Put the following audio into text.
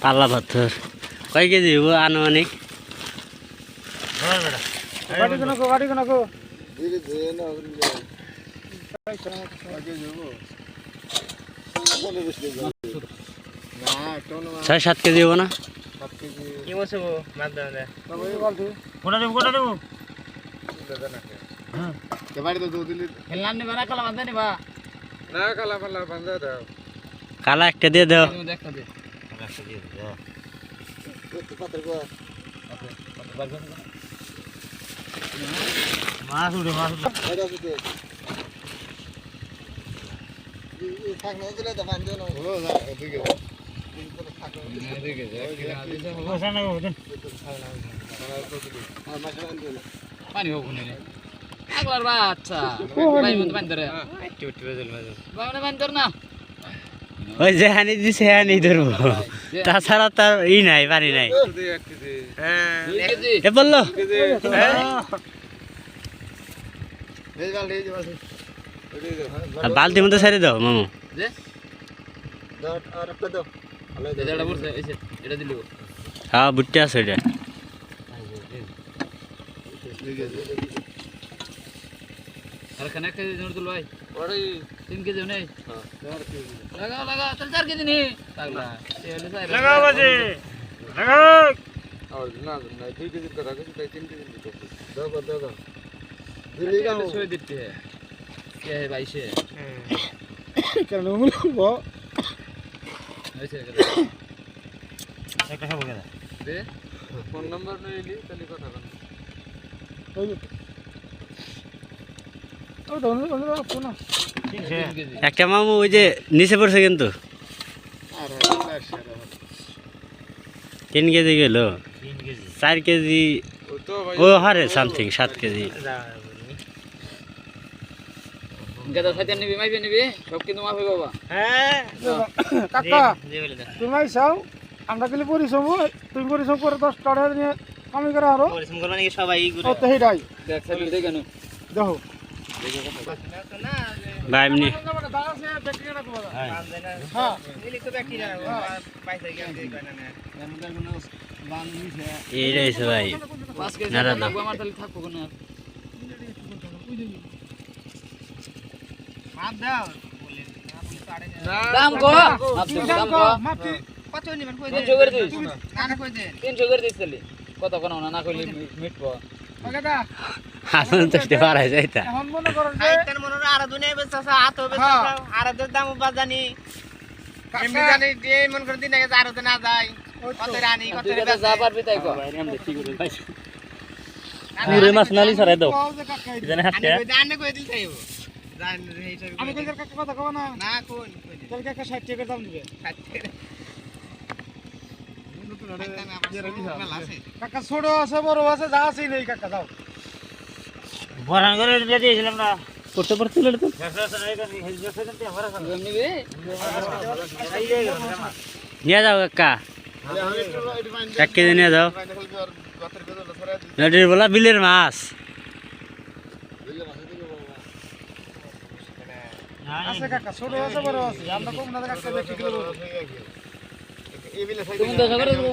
পাল্লা পাথর কয় কেজি হবো আনুমানিক? ছয় সাত কেজি হবো না? কালা একটা দিয়ে দাও। মাছ উঠে মাছ পানি হোক বাচ্চা না ওই যে হানি দিছে হানি ধরবো, তাছাড়া তার ই নাই পানি নাই। এ বললো আর বালতির মধ্যে ছেড়ে দাও মামু। হ্যাঁ বুটটা আছে এটা। ফোন নাম্বার নিলি তাহলে কথা একটা মামু ওই যে নিচে পড়ছে কিন্তু 3 কেজি গেল, 4 কেজি ও হারে সামথিং 7 কেজি। গাদা সাথে নিবি মাইবে নিবি সব কিন্তু মাফে বাবা। হ্যাঁ কাকা তুমি চাও আমরা গেলে পরিশ্রম, তুমি পরিশ্রম করে 10 টাকা নিয়ে কামি করে আরো পরিশ্রম করবে নাকি সবাই ঘুরে ও তো হেডাই দেখ সাথে দেখে নো দেখো ভাই এমনি হ্যাঁ এই রয়েছে ভাই না না না আমার তাহলে থাকবো না দাম কো দাম কো মাপি কত নিবেন কই দে 300 করে দিস না কই দে 300 করে দিস তাহলে কত কোন না কইলে মিটবো কাকা হাসন তো পারাই যাইতা এখন মনে করো যে আইতেন মনে আর দুনিয়া বেচছাছ হাত বেচছাছ আর দের দাম বাজানি এমনি জানি যে মন করে দিন আগে আর না যায় কত রানি কত তুই কথা যা পারবি তাই কো পুরে মাছ নালি সরাই দাও জানে হাতে আনে কই দিল তাইব জান এই হিসাবে আমি কই কাকা কথা কও না না কোন তাহলে কাকা 60 টাকা দাম দিবে 60 টাকা কাকা ছোট আছে বড় আছে যা আছে নেই কাকা দাও বরান করে দিয়ে দিয়েছিলাম না করতে করতে তুলে তো নিবি নিয়ে যাও কাকা 1 কেজি নিয়ে যাও নদীর বলা বিলের মাছ আছে কাকা ছোট আছে বড় আছে আমরা কম না কাকা দেখি কিলো তুমি 10 করে